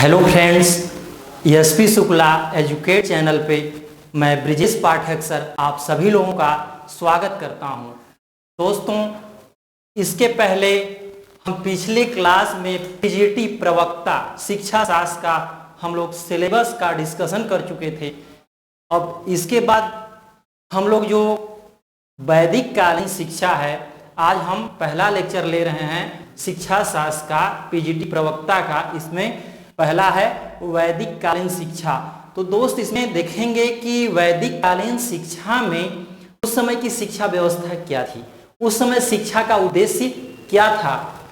Hello friends, SP Shukla educate channel पे मैं ब्रिजेश पाठक sir आप सभी लोगों का स्वागत करता हूं। दोस्तों, इसके पहले हम पिछले क्लास में पीजीटी प्रवक्ता शिक्षा शास्त्र का हम लोग सिलेबस का डिस्कशन कर चुके थे। अब इसके बाद हम लोग जो वैदिक कालीन शिक्षा है, आज हम पहला लेक्चर ले रहे हैं शिक्षा शास्त्र का पीजीटी प्रवक्ता का। इसमें पहला है वैदिक कालीन शिक्षा। तो दोस्त, इसमें देखेंगे कि वैदिक कालीन शिक्षा में उस समय की शिक्षा व्यवस्था क्या थी, उस समय शिक्षा का उद्देश्य क्या था,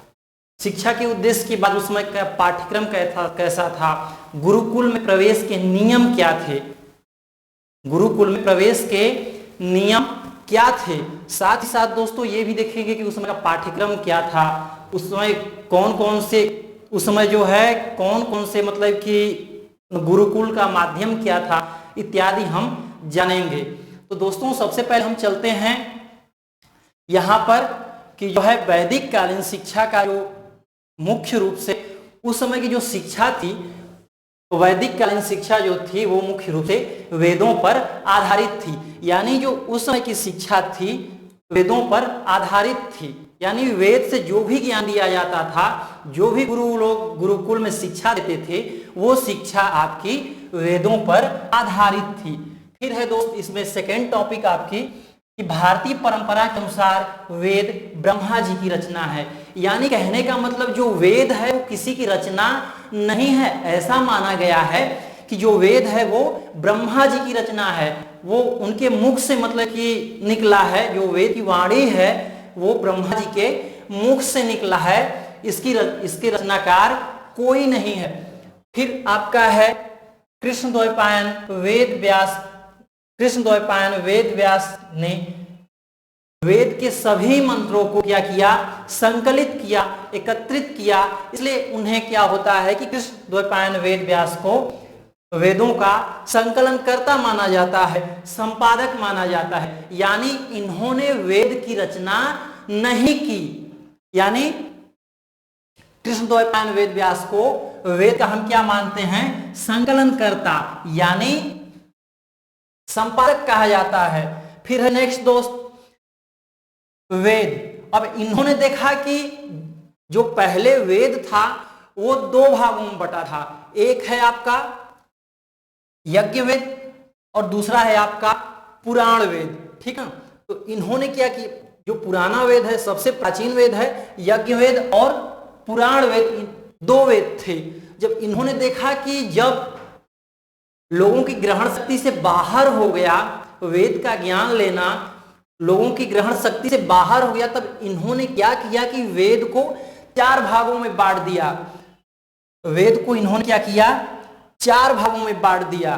शिक्षा के उद्देश्य के बाद उस समय का पाठ्यक्रम कैसा था, गुरुकुल में प्रवेश के नियम क्या थे, गुरुकुल में प्रवेश के नियम क्या थे। साथ ही साथ दोस्तों ये भी देखेंगे कि उस समय का पाठ्यक्रम क्या था, उस समय कौन कौन से मतलब कि गुरुकुल का माध्यम क्या था इत्यादि हम जानेंगे। तो दोस्तों, सबसे पहले हम चलते हैं यहाँ पर कि जो है वैदिक कालीन शिक्षा का जो मुख्य रूप से उस समय की जो शिक्षा थी, वैदिक कालीन शिक्षा जो थी वो मुख्य रूप से वेदों पर आधारित थी। यानी जो उस समय की शिक्षा थी वेदों पर आधारित थी, यानी वेद से जो भी ज्ञान दिया जाता था, जो भी गुरु लोग गुरुकुल में शिक्षा देते थे, वो शिक्षा आपकी वेदों पर आधारित थी। फिर है दोस्त इसमें सेकेंड टॉपिक आपकी कि भारतीय परंपरा के अनुसार वेद ब्रह्मा जी की रचना है। यानी कहने का मतलब जो वेद है वो किसी की रचना नहीं है, ऐसा माना गया है कि जो वेद है वो ब्रह्मा जी की रचना है, वो उनके मुख से मतलब कि निकला है। जो वेद की वाणी है वो ब्रह्मा जी के मुख से निकला है, इसके रचनाकार कोई नहीं है। फिर आपका है कृष्णद्वैपायन वेद व्यास ने वेद के सभी मंत्रों को क्या किया, संकलित किया, एकत्रित किया। इसलिए उन्हें क्या होता है कि कृष्णद्वैपायन वेद व्यास को वेदों का संकलन कर्ता माना जाता है, संपादक माना जाता है। यानी इन्होंने वेद की रचना नहीं की, यानी कृष्णद्वैपायन वेद व्यास को वेद का हम क्या मानते हैं, संकलन कर्ता यानी संपादक कहा जाता है। फिर है नेक्स्ट दोस्त वेद। अब इन्होंने देखा कि जो पहले वेद था वो दो भागों में बटा था, एक है आपका यज्ञ वेद और दूसरा है आपका पुराण वेद, ठीक है। तो इन्होंने क्या कि जो पुराना वेद है, सबसे प्राचीन वेद है यज्ञ वेद और पुराण वेद, दो वेद थे। जब इन्होंने देखा कि जब लोगों की ग्रहण शक्ति से बाहर हो गया, वेद का ज्ञान लेना लोगों की ग्रहण शक्ति से बाहर हो गया, तब इन्होंने क्या किया कि वेद को चार भागों में बांट दिया। वेद को इन्होंने क्या किया, चार भागों में बांट दिया।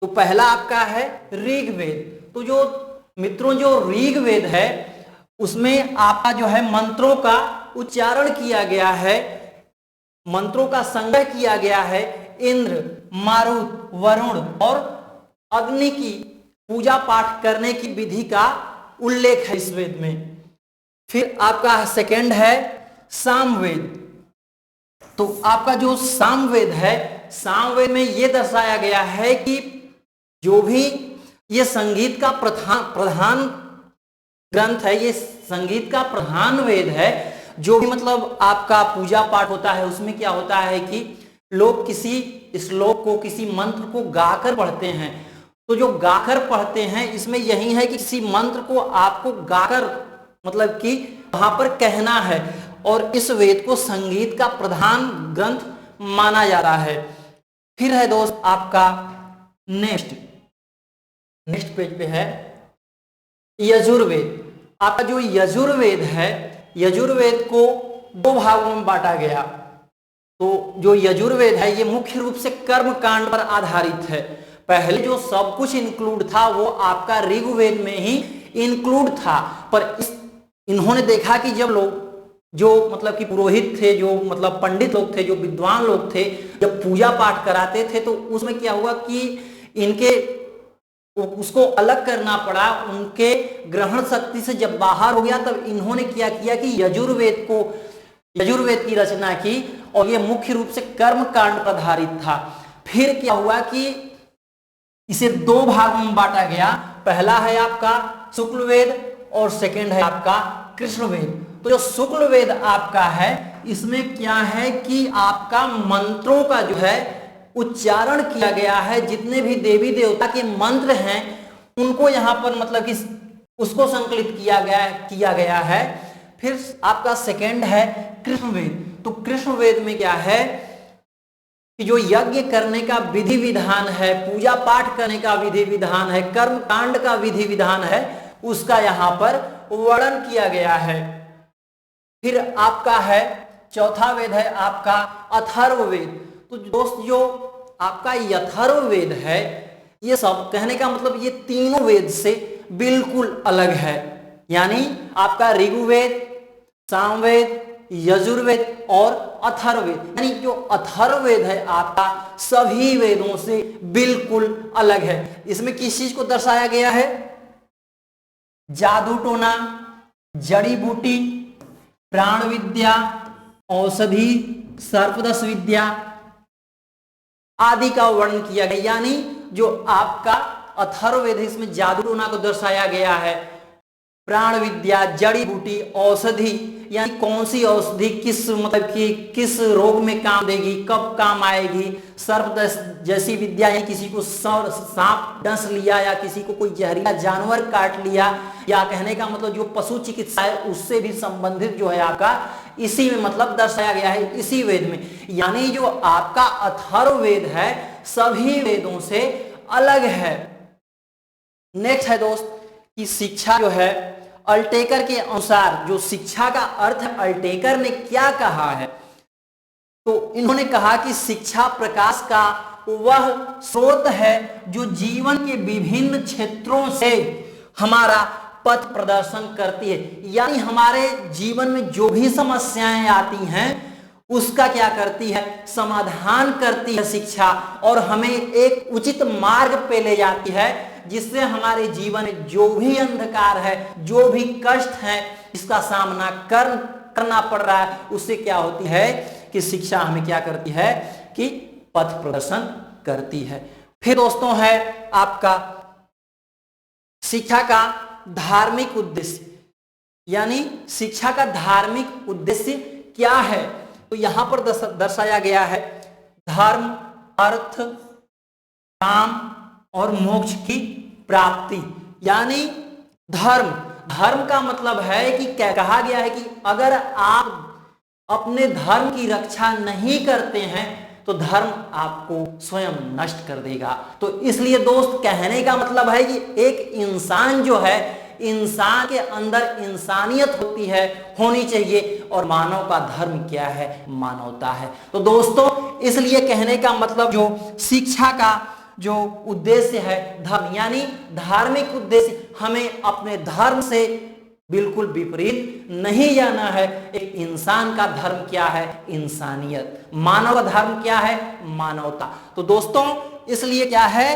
तो पहला आपका है ऋग वेद। तो जो मित्रों जो ऋग वेद है उसमें आपका जो है मंत्रों का उच्चारण किया गया है, मंत्रों का संग्रह किया गया है। इंद्र, मारुत, वरुण और अग्नि की पूजा पाठ करने की विधि का उल्लेख है इस वेद में। फिर आपका सेकंड है सामवेद। तो आपका जो सामवेद है, सामवेद में यह दर्शाया गया है कि जो भी ये संगीत का प्रधान ग्रंथ है, ये संगीत का प्रधान वेद है। जो भी मतलब आपका पूजा पाठ होता है उसमें क्या होता है कि लोग किसी श्लोक को, किसी मंत्र को गाकर पढ़ते हैं। तो जो गाकर पढ़ते हैं इसमें यही है कि किसी मंत्र को आपको गाकर मतलब कि वहां पर कहना है, और इस वेद को संगीत का प्रधान ग्रंथ माना जा रहा है। फिर है दोस्त आपका नेक्स्ट पेज पे है यजुर्वेद। आपका जो यजुर्वेद है, यजुर्वेद को दो भागों में बांटा गया। तो जो यजुर्वेद है ये मुख्य रूप से कर्म कांड पर आधारित है। पहले जो सब कुछ इंक्लूड था वो आपका ऋग्वेद में ही इंक्लूड था, पर इन्होंने देखा कि जब लोग जो मतलब कि पुरोहित थे, जो मतलब पंडित लोग थे, जो विद्वान लोग थे, जब पूजा पाठ कराते थे तो उसमें क्या हुआ कि इनके उसको अलग करना पड़ा, उनके ग्रहण शक्ति से जब बाहर हो गया तब इन्होंने क्या किया कि यजुर्वेद की रचना की और ये मुख्य रूप से कर्म कांड पर आधारित था। फिर क्या हुआ कि इसे दो भागों में बांटा गया, पहला है आपका शुक्ल वेद और सेकंड है आपका कृष्ण वेद। तो जो शुक्ल वेद आपका है इसमें क्या है कि आपका मंत्रों का जो है उच्चारण किया गया है, जितने भी देवी देवता के मंत्र हैं उनको यहाँ पर मतलब कि उसको संकलित किया गया है। फिर आपका सेकंड है कृष्ण वेद। तो कृष्ण वेद में क्या है कि जो यज्ञ करने का विधि विधान है, पूजा पाठ करने का विधि विधान है, कर्म कांड का विधि विधान है, उसका यहाँ पर वर्णन किया गया है। फिर आपका है चौथा वेद है आपका अथर्व वेद। तो दोस्त जो आपका अथर्व वेद है ये सब कहने का मतलब ये तीनों वेद से बिल्कुल अलग है। यानी आपका ऋग्वेद, सामवेद, यजुर्वेद और अथर्ववेद, यानी जो अथर्ववेद है आपका सभी वेदों से बिल्कुल अलग है। इसमें किस चीज को दर्शाया गया है? जादू टोना, जड़ी बूटी, प्राण विद्या, औषधि, सर्पदंश विद्या आदि का वर्णन किया गया। यानी जो आपका अथर्ववेद है इसमें जादू टोना को दर्शाया गया है, प्राण विद्या, जड़ी बूटी, औषधि यानी कौन सी औषधि किस मतलब कि किस रोग में काम देगी, कब काम आएगी, सर्पदंश जैसी विद्या है, किसी को सांप डस लिया या किसी को कोई जहरीला जानवर काट लिया, या कहने का मतलब जो पशु चिकित्सा है उससे भी संबंधित जो है आपका इसी में मतलब दर्शाया गया है, इसी वेद में। यानी जो आपका अथर्ववेद है सभी वेदों से अलग है। नेक्स्ट है दोस्त कि शिक्षा जो है अल्टेकर के अनुसार, जो शिक्षा का अर्थ अल्टेकर ने क्या कहा है, तो इन्होंने कहा कि शिक्षा प्रकाश का वह स्रोत है जो जीवन के विभिन्न क्षेत्रों से हमारा पथ प्रदर्शन करती है। यानी हमारे जीवन में जो भी समस्याएं आती हैं उसका क्या करती है, समाधान करती है शिक्षा, और हमें एक उचित मार्ग पे ले जाती है, जिससे हमारे जीवन में जो भी अंधकार है, जो भी कष्ट है, इसका सामना करना पड़ रहा है, उससे क्या होती है कि शिक्षा हमें क्या करती है कि पथ प्रदर्शन करती है। फिर दोस्तों है आपका शिक्षा का धार्मिक उद्देश्य, यानी शिक्षा का धार्मिक उद्देश्य क्या है, तो यहां पर दर्शाया गया है धर्म, अर्थ, काम और मोक्ष की प्राप्ति। यानी धर्म का मतलब है कि क्या कहा गया है कि अगर आप अपने धर्म की रक्षा नहीं करते हैं तो धर्म आपको स्वयं नष्ट कर देगा। तो इसलिए दोस्त कहने का मतलब है कि एक इंसान जो है, इंसान के अंदर इंसानियत होनी चाहिए, और मानव का धर्म क्या है, मानवता है। तो दोस्तों इसलिए कहने का मतलब जो शिक्षा का जो उद्देश्य है धर्म, यानी धार्मिक उद्देश्य, हमें अपने धर्म से बिल्कुल विपरीत नहीं जाना है। एक इंसान का धर्म क्या है, इंसानियत। मानव का धर्म क्या है, मानवता। तो दोस्तों इसलिए क्या है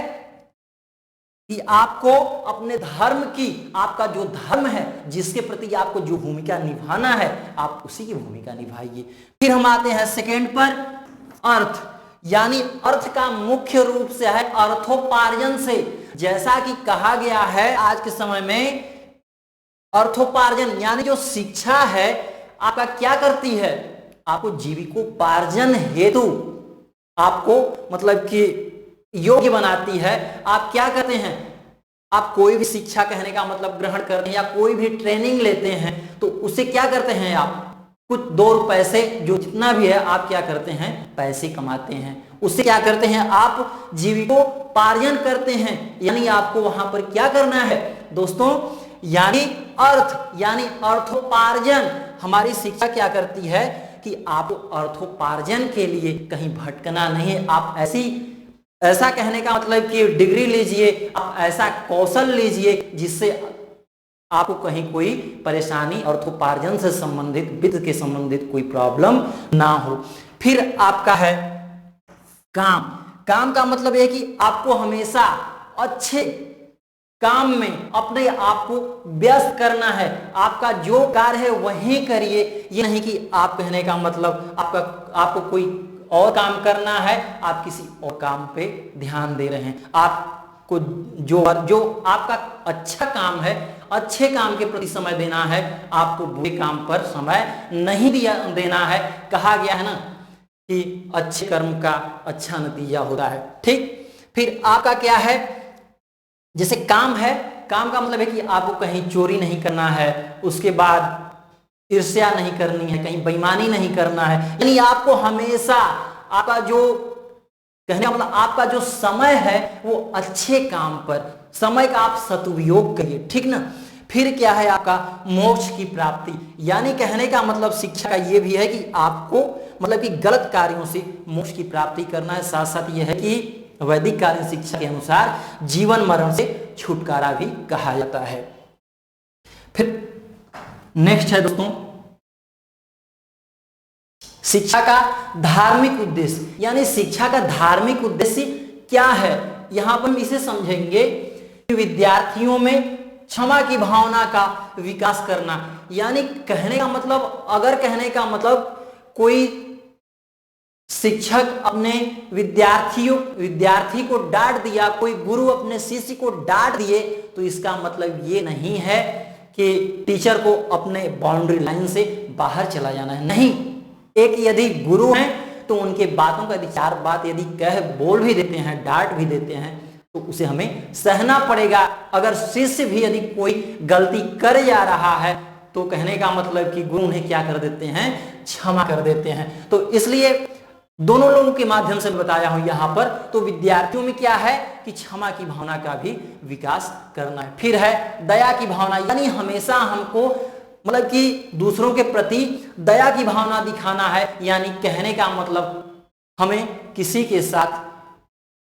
कि आपको अपने धर्म की, आपका जो धर्म है जिसके प्रति आपको जो भूमिका निभाना है आप उसी की भूमिका निभाइए। फिर हम आते हैं सेकंड पर, अर्थ, यानी अर्थ का मुख्य रूप से है अर्थोपार्जन से। जैसा कि कहा गया है आज के समय में अर्थोपार्जन यानी जो शिक्षा है आपका क्या करती है, आपको जीविकोपार्जन हेतु आपको मतलब कि योग्य बनाती है। आप क्या करते हैं, आप कोई भी शिक्षा कहने का मतलब ग्रहण करते हैं या कोई भी ट्रेनिंग लेते हैं तो उससे क्या करते हैं, आप कुछ 2 रुपए से जो जितना भी है आप क्या करते हैं, पैसे कमाते हैं, उससे क्या करते हैं, आप जीविकोपार्जन करते हैं। यानी आपको वहां पर क्या करना है दोस्तों, यानी अर्थ यानी अर्थोपार्जन। हमारी शिक्षा क्या करती है कि आपको अर्थोपार्जन के लिए कहीं भटकना नहीं है। आप ऐसा कहने का मतलब कि डिग्री लीजिए, आप ऐसा कौशल लीजिए जिससे आपको कहीं कोई परेशानी अर्थोपार्जन से संबंधित, वित्त के संबंधित कोई प्रॉब्लम ना हो। फिर आपका है काम। काम का मतलब है कि आपको हमेशा अच्छे काम में अपने आप को व्यस्त करना है। आपका जो कार्य है वही करिए। ये नहीं कि आप कहने का मतलब आपको कोई और काम करना है, आप किसी और काम पे ध्यान दे रहे हैं। आपको जो आपका अच्छा काम है, अच्छे काम के प्रति समय देना है, आपको बुरे काम पर समय नहीं देना है। कहा गया है ना कि अच्छे कर्म का अच्छा नतीजा होता है। ठीक, फिर आपका क्या है, जैसे काम है, काम का मतलब है कि आपको कहीं चोरी नहीं करना है, उसके बाद ईर्ष्या नहीं करनी है, कहीं बेईमानी नहीं करना है। यानी आपको हमेशा आपका जो कहने का मतलब आपका जो समय है वो अच्छे काम पर, समय का आप सदुपयोग करिए। ठीक ना। फिर क्या है आपका मोक्ष की प्राप्ति, यानी कहने का मतलब शिक्षा का ये भी है कि आपको मतलब कि गलत कार्यों से मोक्ष की प्राप्ति करना है। साथ साथ ये है कि वैदिक कार्य शिक्षा के अनुसार जीवन मरण से छुटकारा भी कहा जाता है। फिर नेक्स्ट है दोस्तों शिक्षा का धार्मिक उद्देश्य, यानी शिक्षा का धार्मिक उद्देश्य क्या है। यहां पर हम इसे समझेंगे कि विद्यार्थियों में क्षमा की भावना का विकास करना। यानी कहने का मतलब, अगर कहने का मतलब कोई शिक्षक अपने विद्यार्थी को डांट दिया, कोई गुरु अपने शिष्य को डांट दिए, तो इसका मतलब ये नहीं है कि टीचर को अपने बाउंड्री लाइन से बाहर चला जाना है। नहीं, एक यदि गुरु हैं तो उनके बातों का यदि चार बात यदि बोल भी देते हैं, डांट भी देते हैं, तो उसे हमें सहना पड़ेगा। अगर शिष्य भी यदि कोई गलती कर जा रहा है तो कहने का मतलब कि गुरु उन्हें क्या कर देते हैं, क्षमा कर देते हैं। तो इसलिए दोनों लोगों के माध्यम से बताया हूं यहां पर। तो विद्यार्थियों में क्या है कि क्षमा की भावना का भी विकास करना है। फिर है दया की भावना, यानी हमेशा हमको मतलब कि दूसरों के प्रति दया की भावना दिखाना है। यानी कहने का मतलब हमें किसी के साथ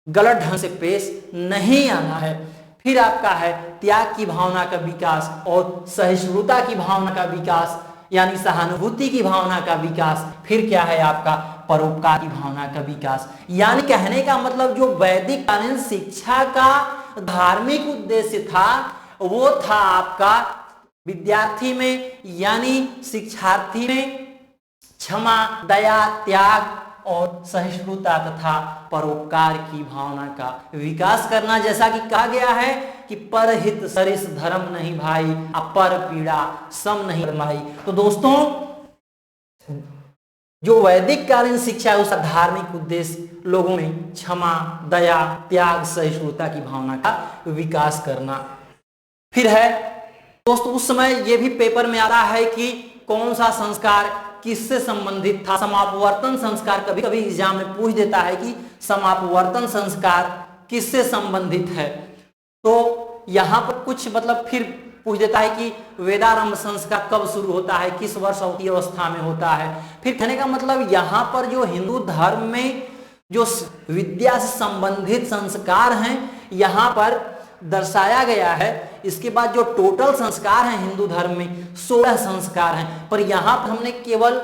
गलत ढंग से पेश नहीं आना है। फिर आपका है त्याग की भावना का विकास और सहिष्णुता की भावना का विकास, यानी सहानुभूति की भावना का विकास। फिर क्या है आपका परोपकार की भावना का विकास। यानी कहने का मतलब जो वैदिक कालीन शिक्षा का धार्मिक उद्देश्य था वो था आपका विद्यार्थी में यानी शिक्षार्थी में क्षमा, दया, त्याग और सहिष्णुता तथा परोपकार की भावना का विकास करना। जैसा कि कहा गया है कि परहित सरिस धर्म नहीं भाई, अपर पीड़ा सम नहीं फरमाई। तो दोस्तों जो वैदिक कालीन शिक्षा है उसका धार्मिक उद्देश्य लोगों में क्षमा, दया, त्याग, सहिष्णुता की भावना का विकास करना। फिर है दोस्तों उस समय यह भी पेपर में आ रहा है कि कौन सा संस्कार किससे संबंधित था। समापवर्तन संस्कार, कभी कभी एग्जाम में पूछ देता है कि समापवर्तन संस्कार किससे संबंधित है। तो यहां पर कुछ मतलब फिर पूछ देता है कि वेदारंभ संस्कार कब शुरू होता है, किस वर्ष की अवस्था में होता है। फिर कहने का मतलब यहां पर जो हिंदू धर्म में जो विद्या से संबंधित संस्कार हैं यहां पर दर्शाया गया है। इसके बाद जो टोटल संस्कार हैं हिंदू धर्म में 16 संस्कार हैं, पर यहां पर हमने केवल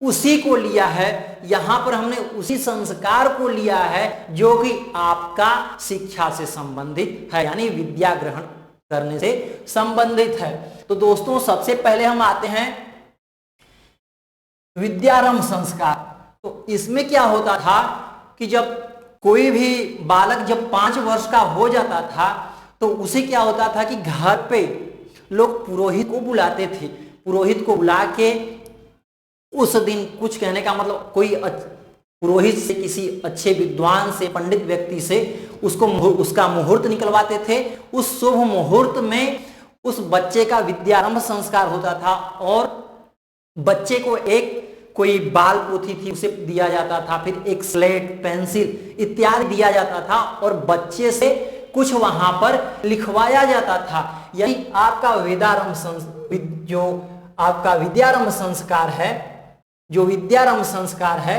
उसी को लिया है, यहां पर हमने उसी संस्कार को लिया है जो कि आपका शिक्षा से संबंधित है, यानी विद्या ग्रहण करने से संबंधित है। तो दोस्तों सबसे पहले हम आते हैं विद्यारंभ संस्कार। तो इसमें क्या होता था कि जब कोई भी बालक जब 5 वर्ष का हो जाता था तो उसे क्या होता था कि घर पे लोग पुरोहित को बुलाते थे। पुरोहित को बुला के उस दिन कुछ कहने का मतलब कोई पुरोहित से, किसी अच्छे विद्वान से, पंडित व्यक्ति से उसका मुहूर्त निकलवाते थे। उस शुभ मुहूर्त में उस बच्चे का विद्यारंभ संस्कार होता था और बच्चे को एक कोई बाल पोथी थी उसे दिया जाता था, फिर एक स्लेट, पेंसिल इत्यादि दिया जाता था और बच्चे से कुछ वहां पर लिखवाया जाता था। यही आपका जो आपका विद्यारंभ संस्कार है, जो विद्यारंभ संस्कार है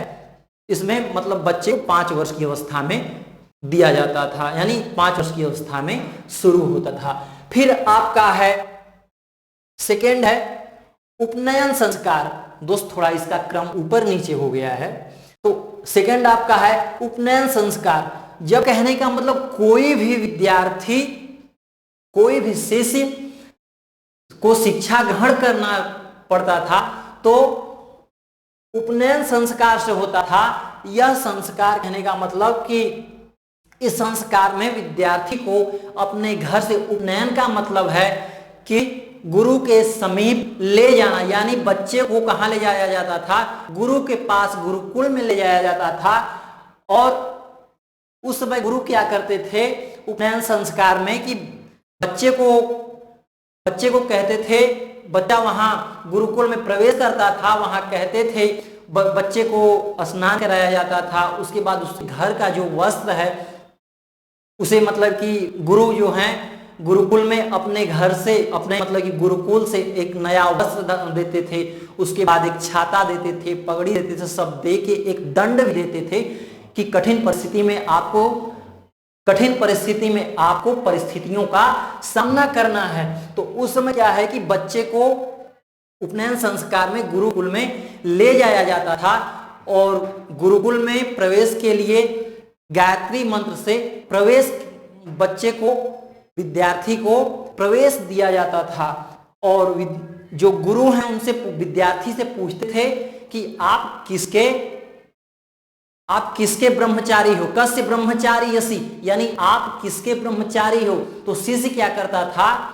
इसमें मतलब बच्चे को 5 वर्ष की अवस्था में दिया जाता था, यानी 5 वर्ष की अवस्था में शुरू होता था। फिर आपका है सेकेंड है उपनयन संस्कार। दोस्त थोड़ा इसका क्रम ऊपर नीचे हो गया है। तो सेकंड आपका है उपनयन संस्कार। जब कहने का मतलब कोई भी विद्यार्थी, कोई भी शिष्य को शिक्षा ग्रहण करना पड़ता था तो उपनयन संस्कार से होता था। यह संस्कार कहने का मतलब कि इस संस्कार में विद्यार्थी को अपने घर से, उपनयन का मतलब है कि गुरु के समीप ले जाना, यानी बच्चे को कहाँ ले जाया जाता था, गुरु के पास, गुरुकुल में ले जाया जाता था। और उस समय गुरु क्या करते थे उपनयन संस्कार में कि बच्चे को कहते थे, बच्चा वहां गुरुकुल में प्रवेश करता था, वहां कहते थे बच्चे को स्नान कराया जाता था। उसके बाद उसके घर का जो वस्त्र है उसे, मतलब कि गुरु जो हैं गुरुकुल में अपने घर से, अपने मतलब कि गुरुकुल से एक नया वस्त्र देते थे, उसके बाद एक छाता देते थे, पगड़ी देते थे, सब दे के एक दंड भी देते थे कि कठिन परिस्थिति में आपको परिस्थितियों का सामना करना है। तो उस समय क्या है कि बच्चे को उपनयन संस्कार में गुरुकुल में ले जाया जाता था और गुरुकुल में प्रवेश के लिए गायत्री मंत्र से बच्चे को, विद्यार्थी को प्रवेश दिया जाता था। और जो गुरु हैं उनसे, विद्यार्थी से पूछते थे कि आप किसके ब्रह्मचारी हो, कस्य ब्रह्मचारी यसी, यानी आप किसके ब्रह्मचारी हो। तो शिष्य क्या करता था,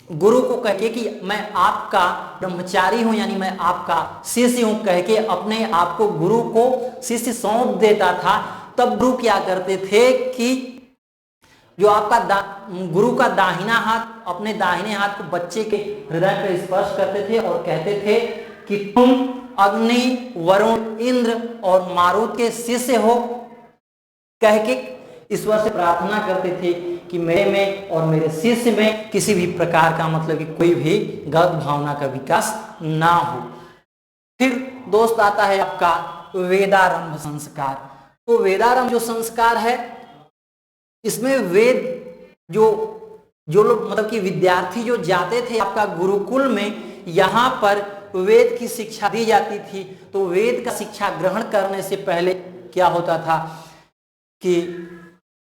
गुरु को कह के कि मैं आपका ब्रह्मचारी हूं, यानी मैं आपका शिष्य हूं, कह के अपने आप को गुरु को शिष्य सौंप देता था। तब गुरु क्या करते थे कि जो आपका गुरु का दाहिना हाथ, अपने दाहिने हाथ को बच्चे के हृदय पर स्पर्श करते थे और कहते थे कि तुम अग्नि, वरुण, इंद्र और मारुत के शिष्य हो, कह के ईश्वर से प्रार्थना करते थे कि मेरे में और मेरे शिष्य में किसी भी प्रकार का, मतलब कि कोई भी गलत भावना का विकास ना हो। फिर दोस्त आता है आपका वेदारंभ संस्कार। तो वेदारंभ जो संस्कार है, इसमें वेद जो लोग, मतलब कि विद्यार्थी जो जाते थे आपका गुरुकुल में, यहाँ पर वेद की शिक्षा दी जाती थी। तो वेद का शिक्षा ग्रहण करने से पहले क्या होता था कि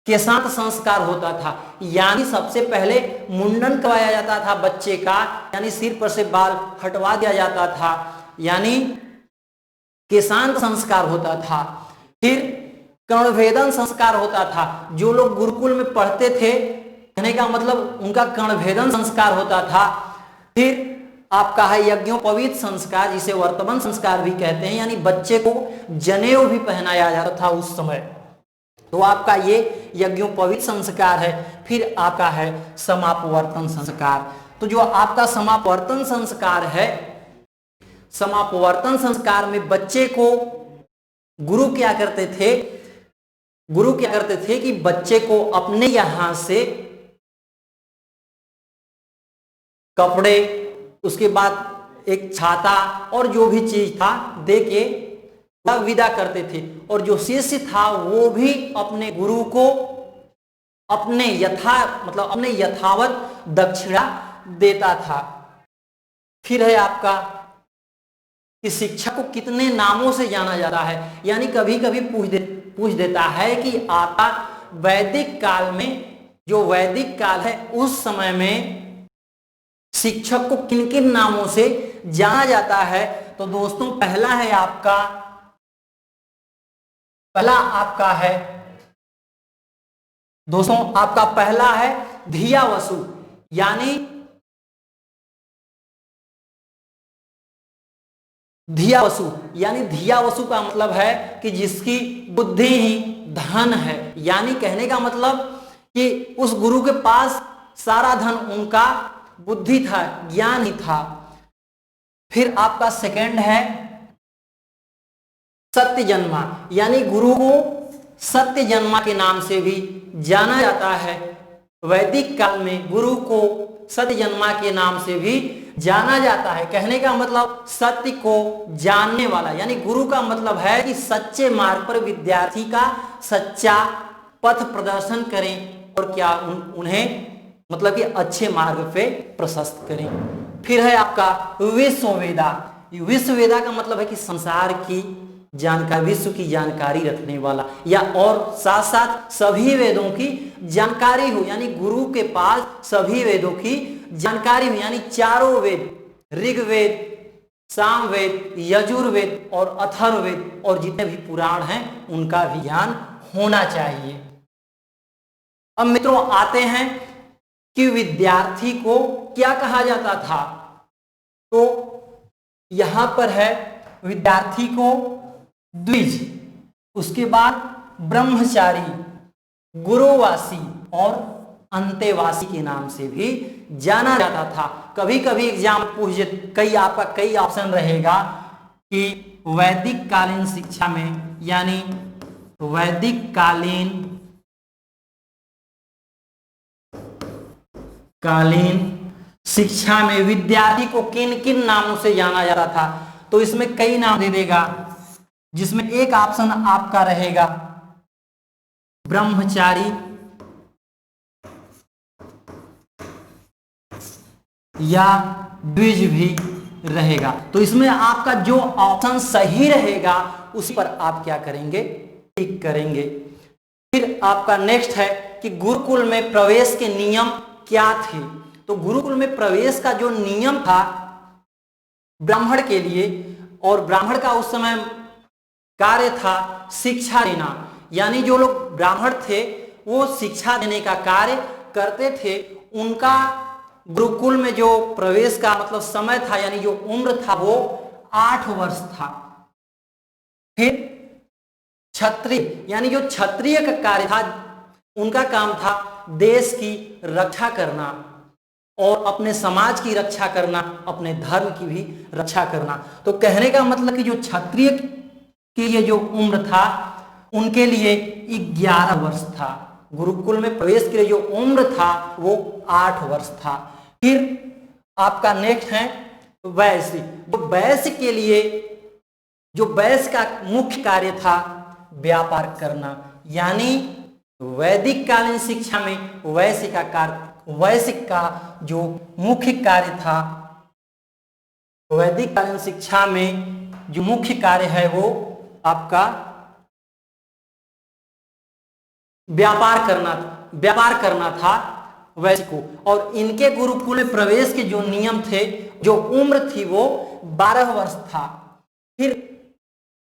केशांत संस्कार होता था, यानी सबसे पहले मुंडन करवाया जाता था बच्चे का, यानी सिर पर से बाल हटवा दिया जाता था, यानी केशांत संस्कार होता था। फिर कर्णभेदन संस्कार होता था। जो लोग गुरुकुल में पढ़ते थे, कहने का मतलब उनका कर्णभेदन संस्कार होता था। फिर आपका है यज्ञोपवीत संस्कार, जिसे वर्तमान संस्कार भी कहते हैं, यानी बच्चे को जनेऊ भी पहनाया जाता था उस समय। तो आपका ये यज्ञोपवीत संस्कार है। फिर आपका है समापवर्तन संस्कार। तो जो आपका समापवर्तन संस्कार है, समापवर्तन संस्कार में बच्चे को गुरु क्या करते थे कि बच्चे को अपने यहां से कपड़े, उसके बाद एक छाता और जो भी चीज था दे के विदा करते थे। और जो शिष्य था वो भी अपने गुरु को अपने यथावत दक्षिणा देता था। फिर है आपका कि शिक्षा को कितने नामों से जाना जाता है, यानी कभी कभी पूछ देता है कि आपका वैदिक काल में, जो वैदिक काल है उस समय में शिक्षक को किन किन नामों से जाना जाता है। तो दोस्तों पहला है धिया वसु, यानी धिया वसु का मतलब है कि जिसकी बुद्धि ही धन है, यानी कहने का मतलब कि उस गुरु के पास सारा धन उनका बुद्धि था, ज्ञान ही था। फिर आपका सेकंड है सत्यजन्मा, यानी गुरु को सत्यजन्मा के नाम से भी जाना जाता है। वैदिक काल में गुरु को सत्यजन्मा के नाम से भी जाना जाता है। कहने का मतलब सत्य को जानने वाला, यानी गुरु का मतलब है कि सच्चे मार्ग पर विद्यार्थी का सच्चा पथ प्रदर्शन करें और क्या उन्हें मतलब कि अच्छे मार्ग पे प्रशस्त करें। फिर है आपका विश्ववेदा। विश्ववेदा का मतलब है कि संसार की जानकारी, विश्व की जानकारी रखने वाला, या और साथ साथ सभी वेदों की जानकारी हो, यानी गुरु के पास सभी वेदों की जानकारी हो, यानी चारों वेद, ऋग्वेद, सामवेद, यजुर्वेद और अथर्ववेद और जितने भी पुराण हैं उनका भी ज्ञान होना चाहिए। अब मित्रों आते हैं कि विद्यार्थी को क्या कहा जाता था। तो यहां पर है विद्यार्थी को द्विज, उसके बाद ब्रह्मचारी, गुरुवासी और अंतेवासी के नाम से भी जाना जाता था। कभी कभी एग्जाम पूछ, आपका कई ऑप्शन रहेगा कि वैदिक कालीन शिक्षा में, यानी वैदिक कालीन शिक्षा में विद्यार्थी को किन किन नामों से जाना जाता था। तो इसमें कई नाम दे देगा, जिसमें एक ऑप्शन आपका रहेगा ब्रह्मचारी या द्विज भी रहेगा। तो इसमें आपका जो ऑप्शन सही रहेगा उस पर आप क्या करेंगे, टिक करेंगे। फिर आपका नेक्स्ट है कि गुरुकुल में प्रवेश के नियम क्या थे। तो गुरुकुल में प्रवेश का जो नियम था ब्राह्मण के लिए, और ब्राह्मण का उस समय कार्य था शिक्षा देना, यानी जो लोग ब्राह्मण थे वो शिक्षा देने का कार्य करते थे। उनका गुरुकुल में जो प्रवेश का मतलब समय था, यानी जो उम्र था वो 8 वर्ष था। फिर क्षत्रिय, यानी जो क्षत्रिय का कार्य था, उनका काम था देश की रक्षा करना और अपने समाज की रक्षा करना, अपने धर्म की भी रक्षा करना। तो कहने का मतलब कि जो क्षत्रिय के लिए जो उम्र था उनके लिए 11 वर्ष था। गुरुकुल में प्रवेश के लिए जो उम्र था वो 8 वर्ष था। फिर आपका नेक्स्ट है वैश्य। जो वैश्य के लिए, जो वैश्य का मुख्य कार्य था व्यापार करना, यानी वैदिक कालीन शिक्षा में वैश्य का जो मुख्य कार्य था, वैदिक कालीन शिक्षा में जो मुख्य कार्य है वो आपका व्यापार करना था वैश्य को। और इनके गुरुकुल में प्रवेश के जो नियम थे, जो उम्र थी वो 12 वर्ष था। फिर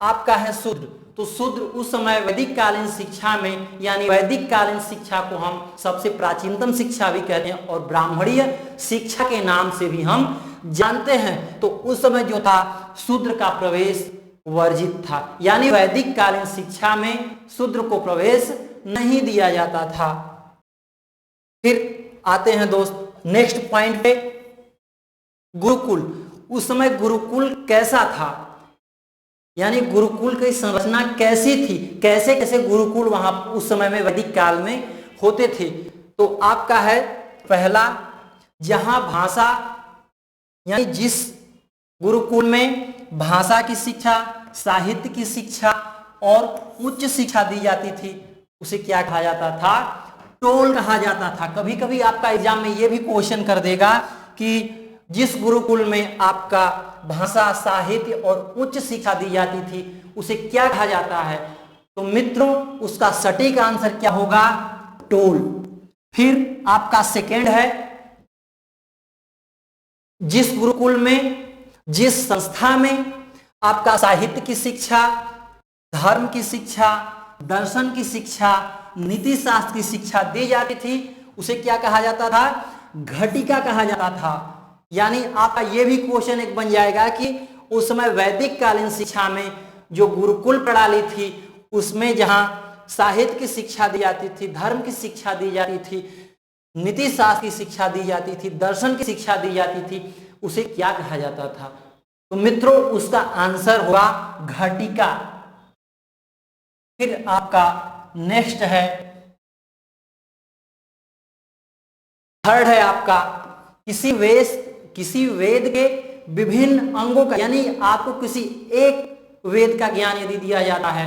आपका है शूद्र। तो शूद्र उस समय वैदिक कालीन शिक्षा में, यानी वैदिक कालीन शिक्षा को हम सबसे प्राचीनतम शिक्षा भी कहते हैं और ब्राह्मणीय शिक्षा के नाम से भी हम जानते हैं। तो उस समय जो था शूद्र का प्रवेश वर्जित था, यानी वैदिक कालीन शिक्षा में शूद्र को प्रवेश नहीं दिया जाता था। फिर आते हैं दोस्त नेक्स्ट पॉइंट पे, गुरुकुल। उस समय गुरुकुल कैसा था, यानी गुरुकुल की संरचना कैसी थी, कैसे कैसे गुरुकुल वहां उस समय में वैदिक काल में होते थे। तो आपका है पहला, जहां भाषा, यानी जिस गुरुकुल में भाषा की शिक्षा, साहित्य की शिक्षा और उच्च शिक्षा दी जाती थी उसे क्या कहा जाता था, टोल कहा जाता था। कभी कभी आपका एग्जाम में यह भी क्वेश्चन कर देगा कि जिस गुरुकुल में आपका भाषा, साहित्य और उच्च शिक्षा दी जाती थी उसे क्या कहा जाता है। तो मित्रों उसका सटीक आंसर क्या होगा, टोल। फिर आपका सेकेंड है, जिस गुरुकुल में, जिस संस्था में आपका साहित्य की शिक्षा, धर्म की शिक्षा, दर्शन की शिक्षा, नीति शास्त्र की शिक्षा दी जाती थी उसे क्या कहा जाता था, घटिका कहा जाता था। यानी आपका यह भी क्वेश्चन एक बन जाएगा कि उस समय वैदिक कालीन शिक्षा में जो गुरुकुल प्रणाली थी उसमें जहां साहित्य की शिक्षा दी जाती थी, धर्म की शिक्षा दी जाती थी, नीति शास्त्र की शिक्षा दी जाती थी, दर्शन की शिक्षा दी जाती थी, उसे क्या कहा जाता था। तो मित्रों उसका आंसर होगा घटिका। फिर आपका नेक्स्ट है, थर्ड है आपका, किसी वेद के विभिन्न अंगों का, यानी आपको किसी एक वेद का ज्ञान यदि दिया जाता है,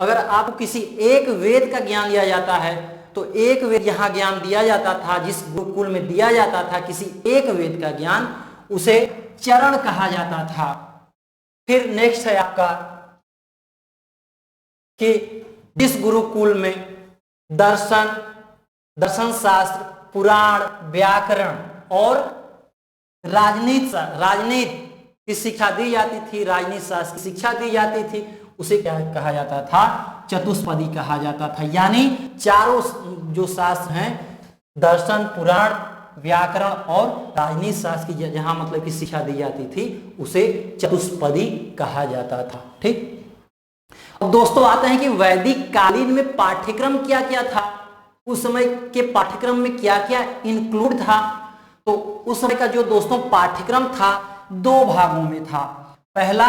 अगर आपको किसी एक वेद का ज्ञान दिया जाता है तो एक वेद यहां ज्ञान दिया जाता था, जिस गुरुकुल में दिया जाता था किसी एक वेद का ज्ञान, उसे चरण कहा जाता था। फिर नेक्स्ट है आपका कि जिस गुरुकुल में दर्शन, दर्शन शास्त्र, पुराण, व्याकरण और राजनीति की शिक्षा दी जाती थी, राजनीति शास्त्र की शिक्षा दी जाती थी, उसे क्या कहा जाता था? चतुष्पदी कहा जाता था। यानी चारों जो शास्त्र हैं, दर्शन, पुराण, व्याकरण और राजनीति शास्त्र की जहां मतलब की शिक्षा दी जाती थी, उसे चतुष्पदी कहा जाता था। ठीक। अब दोस्तों आते हैं कि वैदिक कालीन में पाठ्यक्रम क्या क्या था, उस समय के पाठ्यक्रम में क्या क्या इंक्लूड था। तो उस समय का जो दोस्तों पाठ्यक्रम था, दो भागों में था। पहला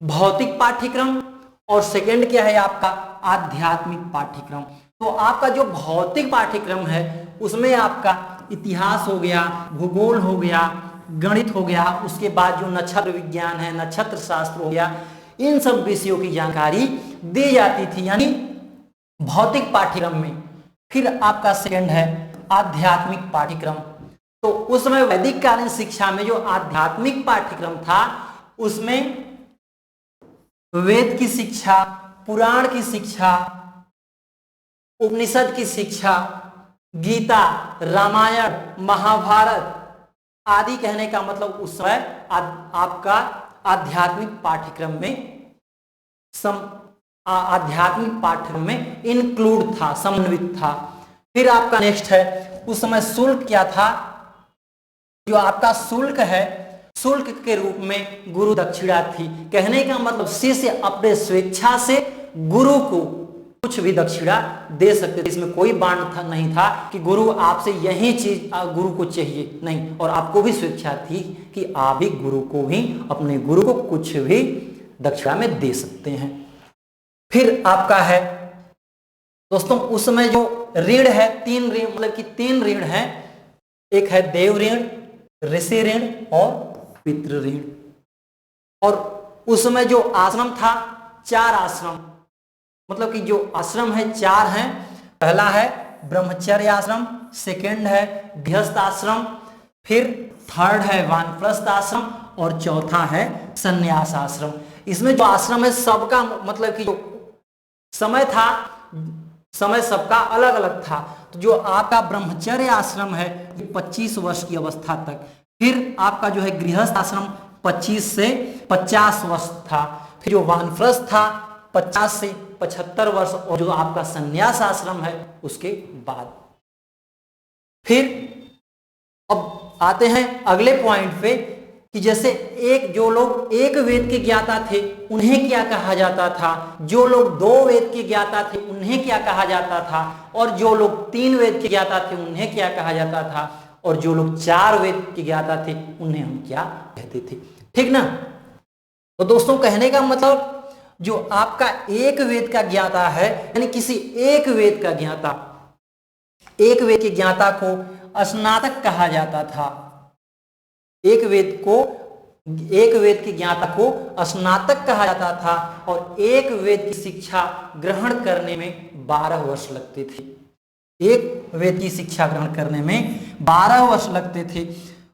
भौतिक पाठ्यक्रम और सेकंड क्या है आपका? आध्यात्मिक पाठ्यक्रम। तो आपका जो भौतिक पाठ्यक्रम है उसमें आपका इतिहास हो गया, भूगोल हो गया, गणित हो गया, उसके बाद जो नक्षत्र विज्ञान है, नक्षत्र शास्त्र हो गया, इन सब विषयों की जानकारी दी जाती थी, यानी भौतिक पाठ्यक्रम में। फिर आपका सेकंड है आध्यात्मिक पाठ्यक्रम। तो उस समय वैदिक कालीन शिक्षा में जो आध्यात्मिक पाठ्यक्रम था, उसमें वेद की शिक्षा, पुराण की शिक्षा, उपनिषद की शिक्षा, गीता, रामायण, महाभारत आदि, कहने का मतलब उस समय आपका आध्यात्मिक पाठ्यक्रम में आध्यात्मिक पाठ्यक्रम में इंक्लूड था, समन्वित था। फिर आपका नेक्स्ट है, उस समय शुल्क क्या था? जो आपका शुल्क है, शुल्क के रूप में गुरु दक्षिणा थी। कहने का मतलब शिष्य अपने स्वेच्छा से गुरु को कुछ भी दक्षिणा दे सकते थे। इसमें कोई बांध नहीं था कि गुरु आपसे यही चीज गुरु को चाहिए, नहीं। और आपको भी स्वेच्छा थी कि आप भी गुरु को भी, अपने गुरु को कुछ भी दक्षिणा में दे सकते हैं। फिर आपका है दोस्तों उस समय जो ऋण है, तीन ऋण, मतलब कि तीन ऋण है। एक है देव ऋण, ऋषि ऋण और पितृ ऋण। और उस समय जो आश्रम था, चार आश्रम, मतलब कि जो आश्रम है चार हैं। पहला है ब्रह्मचर्य आश्रम, सेकंड है गृहस्थ आश्रम, फिर थर्ड है वानप्रस्थ आश्रम और चौथा है संन्यास आश्रम। इसमें जो आश्रम है सबका मतलब कि जो समय था, समय सबका अलग अलग था। तो जो आपका ब्रह्मचर्य आश्रम है 25 वर्ष की अवस्था तक, फिर आपका जो है गृहस्थ आश्रम 25 से 50 वर्ष था, फिर जो वानप्रस्थ था 50 से 75 वर्ष, और जो आपका संन्यास आश्रम है उसके बाद। फिर अब आते हैं अगले पॉइंट पे कि जैसे जो लोग एक वेद के ज्ञाता थे उन्हें क्या कहा जाता था, जो लोग दो वेद के ज्ञाता थे उन्हें क्या कहा जाता था, और जो लोग तीन वेद के ज्ञाता थे उन्हें क्या कहा जाता था, और जो लोग चार वेद के ज्ञाता थे उन्हें हम क्या कहते थे। ठीक ना। तो दोस्तों कहने का मतलब जो आपका एक वेद का ज्ञाता है, यानी किसी एक वेद का ज्ञाता, एक वेद के ज्ञाता को स्नातक कहा जाता था। एक वेद के ज्ञाता को स्नातक कहा जाता था, और एक वेद की शिक्षा ग्रहण करने में 12 वर्ष लगते थे। एक वेद की शिक्षा ग्रहण करने में 12 वर्ष लगते थे।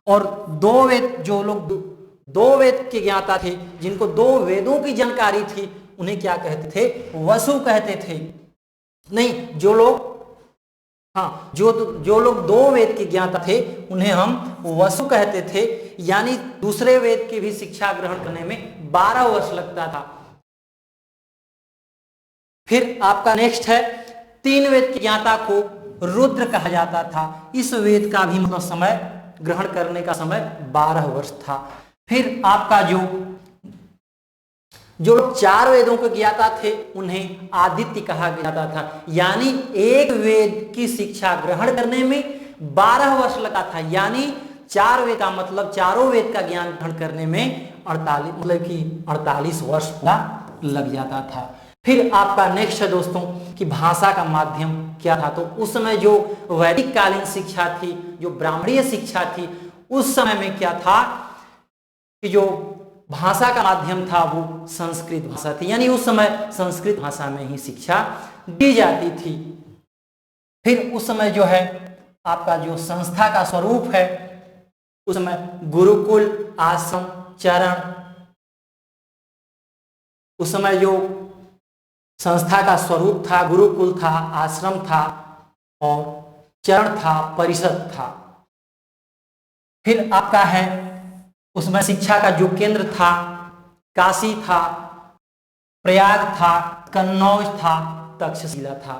और दो वेद, जो लोग दो वेद के ज्ञाता थे, जिनको दो वेदों की जानकारी थी, उन्हें क्या कहते थे? वसु कहते थे। नहीं, जो लोग जो लोग दो वेद के ज्ञाता थे उन्हें हम वसु कहते थे। यानी दूसरे वेद की भी शिक्षा ग्रहण करने में 12 वर्ष लगता था। फिर आपका नेक्स्ट है, तीन वेद के ज्ञाता को रुद्र कहा जाता था। इस वेद का भी मतलब समय ग्रहण करने का समय 12 वर्ष था। फिर आपका जो लोग चार वेदों के ज्ञाता थे उन्हें आदित्य कहा जाता था। यानी एक वेद की शिक्षा ग्रहण करने में 12 वर्ष लगा था। यानी चार वेद का मतलब चारों वेद का ज्ञान ग्रहण करने में 48 वर्ष पूरा लग जाता था। फिर आपका नेक्स्ट है दोस्तों कि भाषा का माध्यम क्या था। तो उस समय जो वैदिक कालीन शिक्षा थी, जो ब्राह्मणीय शिक्षा थी, उस समय में क्या था कि जो भाषा का माध्यम था वो संस्कृत भाषा थी। यानी उस समय संस्कृत भाषा में ही शिक्षा दी जाती थी। फिर उस समय जो है आपका जो संस्था का स्वरूप है, उस समय गुरुकुल, आश्रम, चरण, उस समय जो संस्था का स्वरूप था, गुरुकुल था, आश्रम था और चरण था, परिषद था। फिर आपका है उसमें शिक्षा का जो केंद्र था, काशी था, प्रयाग था, कन्नौज था, तक्षशिला था।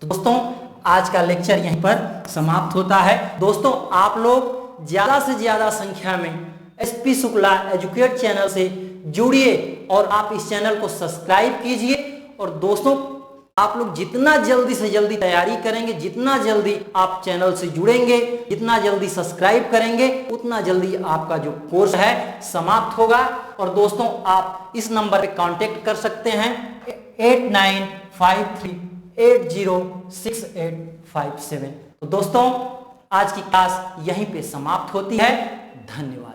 तो दोस्तों आज का लेक्चर यहीं पर समाप्त होता है। दोस्तों आप लोग ज्यादा से ज्यादा संख्या में एसपी शुक्ला एजुकेट चैनल से जुड़िए और आप इस चैनल को सब्सक्राइब कीजिए। और दोस्तों आप लोग जितना जल्दी से जल्दी तैयारी करेंगे, जितना जल्दी आप चैनल से जुड़ेंगे, जितना जल्दी सब्सक्राइब करेंगे, उतना जल्दी आपका जो कोर्स है समाप्त होगा। और दोस्तों आप इस नंबर पे कांटेक्ट कर सकते हैं 8953806857। तो दोस्तों आज की क्लास यहीं पे समाप्त होती है। धन्यवाद।